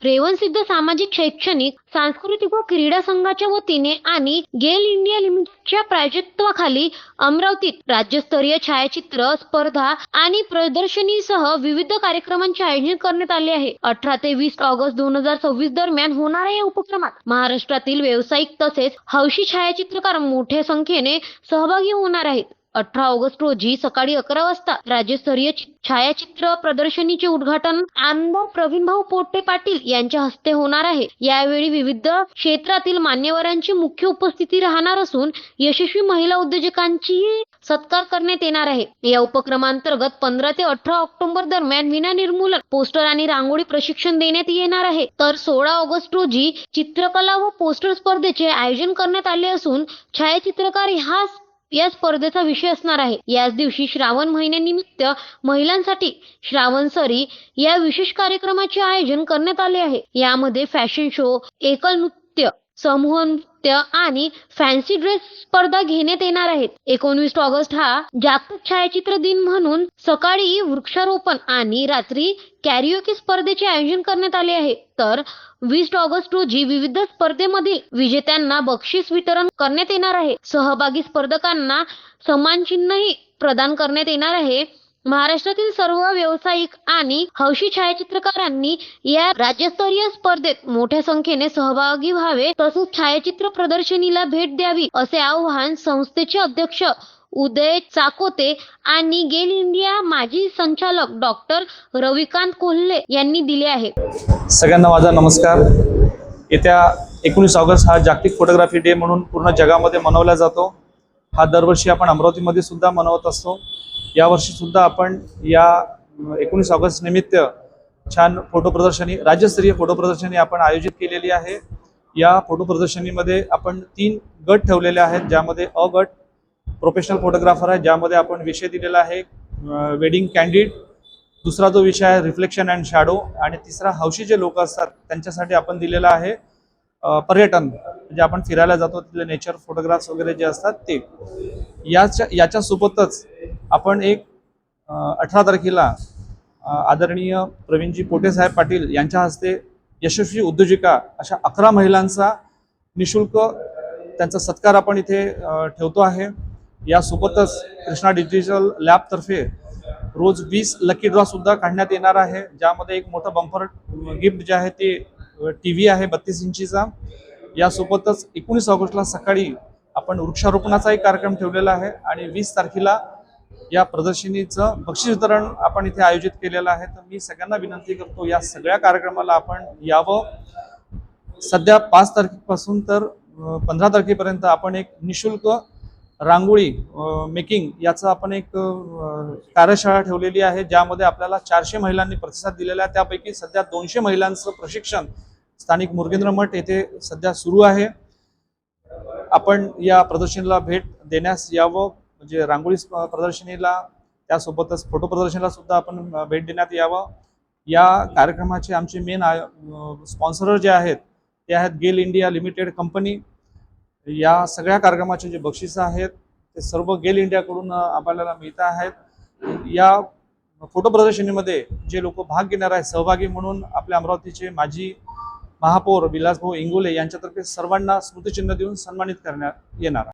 रेवणसिद्ध सामाजिक, शैक्षणिक, सांस्कृतिक व क्रीडा संघाच्या वतीने आणि गेल इंडिया लिमिटेडच्या प्रायोजकत्वाखाली अमरावतीत राज्यस्तरीय छायाचित्र स्पर्धा आणि प्रदर्शनीसह विविध कार्यक्रमांचे आयोजन करण्यात आले आहे. 18 ते 20 ऑगस्ट 2026 दरम्यान होणाऱ्या या उपक्रमात महाराष्ट्रातील व्यावसायिक तसेच हौशी छायाचित्रकार मोठ्या संख्येने सहभागी होणार आहेत. 18 ऑगस्ट रोजी सकाळी 11 वाजता राज्यस्तरीय छायाचित्र प्रदर्शनीचे उद्घाटन आमदार प्रवीणभाऊ पोटे पाटील यांच्या हस्ते होणार आहे. यावेळी विविध क्षेत्रातील मान्यवरांची मुख्य उपस्थिती राहणार असून यशस्वी महिला उद्योजकांचीही सत्कार करण्यात येणार आहे. या उपक्रमांतर्गत 15 ते 18 ऑक्टोबर दरम्यान विना निर्मूलन, पोस्टर आणि रांगोळी प्रशिक्षण देण्यात येणार आहे. तर 16 ऑगस्ट रोजी चित्रकला व पोस्टर स्पर्धेचे आयोजन करण्यात आले असून छायाचित्रकार या स्पर्धेचा विषय असणार आहे. याच दिवशी श्रावण महिन्यानिमित्त महिलांसाठी श्रावणसरी या विशेष कार्यक्रमाचे आयोजन करण्यात आले आहे. यामध्ये फॅशन शो, एकल नृत्य, समूह नृत्य आणि फॅन्सी ड्रेस स्पर्धा घेण्यात येणार आहेत. 19 ऑगस्ट हा जागतिक छायाचित्र दिन म्हणून सकाळी वृक्षारोपण आणि रात्री कॅरिओके स्पर्धेचे आयोजन करण्यात आले आहे. तर 20 ऑगस्ट रोजी विविध स्पर्धेमधील विजेत्यांना बक्षीस वितरण करण्यात येणार आहे. सहभागी स्पर्धकांना सन्मानचिन्हही प्रदान करण्यात येणार आहे. महाराष्ट्रातील सर्व व्यावसायिक आणि हौशी छायाचित्रकारांनी या राज्यस्तरीय स्पर्धेत मोठ्या संख्येने सहभागी व्हावे तसेच छायाचित्र प्रदर्शनीला भेट द्यावी असे आवाहन संस्थेचे अध्यक्ष उदय चाकोते आणि गेल इंडिया माजी संचालक डॉक्टर रविकांत कोल्हे यांनी दिले आहे. सगळ्यांना माझा नमस्कार. येत्या 19 ऑगस्ट हा जागतिक फोटोग्राफी डे म्हणून पूर्ण जगामध्ये मनवला जातो. हा दरवर्षी आपण अमरावतीमध्ये सुद्धा मनवत असतो. यावर्षी सुद्धा आपण या 19 ऑगस्ट निमित्त छान फोटो प्रदर्शनी, राज्यस्तरीय फोटो प्रदर्शनी आपण आयोजित केलेली आहे. या फोटो प्रदर्शनीमध्ये आपण 3 गट ठेवलेले आहेत, ज्यामध्ये अ गट प्रोफेशनल फोटोग्राफर आहे, ज्यामध्ये आपण विषय दिलेला आहे वेडिंग कॅन्डिड. दुसरा जो विषय आहे रिफ्लेक्शन अँड शॅडो, आणि तिसरा हौशी जे लोक असतात त्यांच्यासाठी आपण दिलेला आहे पर्यटन, म्हणजे आपण फिरायला जातो तिथले नेचर फोटोग्राफ्स वगैरे जे असतात ते. याच्यासोबतच आपण एक 18 तारखेला आदरणीय प्रवीणजी पोटे साहेब पाटील यांच्या हस्ते यशस्वी उद्योजिका अशा 11 महिलांचा निशुल्क त्यांचा सत्कार आपण इथे ठेवतो आहे. यासोबतच कृष्णा डिजिटल लॅबतर्फे रोज 20 लकी ड्रॉ सुद्धा काढण्यात येणार आहे, ज्यामध्ये एक मोठं बंपर गिफ्ट जे आहे ते TV आहे 32 इंचीचा. यासोबतच 19 ऑगस्टला सकाळी आपण वृक्षारोपणाचा एक कार्यक्रम ठेवलेला आहे आणि 20 तारखेला या प्रदर्शनीचं बक्षीस वितरण आपण इथे आयोजित केलेलं आहे. तर मी सगळ्यांना विनंती करतो या सगळ्या कार्यक्रमाला आपण यावं. सध्या 5 तारखेपासून तर 15 तारखेपर्यंत आपण एक निशुल्क रांगोळी मेकिंग याचं आपण एक कार्यशाळा ठेवलेली आहे, ज्यामध्ये आपल्याला 400 महिलांनी प्रतिसाद दिलेला आहे. त्यापैकी सध्या 200 महिलांचं प्रशिक्षण स्थानिक मुरगेंद्र मठ येथे सध्या सुरू आहे. आपण या प्रदर्शनीला भेट देण्यास यावं, म्हणजे रांगोळी प्रदर्शनीला, त्यासोबतच फोटो प्रदर्शनीला सुद्धा आपण भेट देण्यात यावं. या कार्यक्रमाचे आमचे मेन स्पॉन्सर जे आहेत ते आहेत गेल इंडिया लिमिटेड कंपनी. या सगळ्या कार्यक्रमाचे जे बक्षिसं आहेत ते सर्व गेल इंडियाकडून आपल्याला मिळत आहेत. या फोटो प्रदर्शनीमध्ये जे लोक भाग घेणार आहेत सहभागी म्हणून आपल्या अमरावतीचे माजी महापौर विलासभाऊ इंगोले यांच्यातर्फे सर्वांना स्मृतिचिन्ह देऊन सन्मानित करण्यात येणार.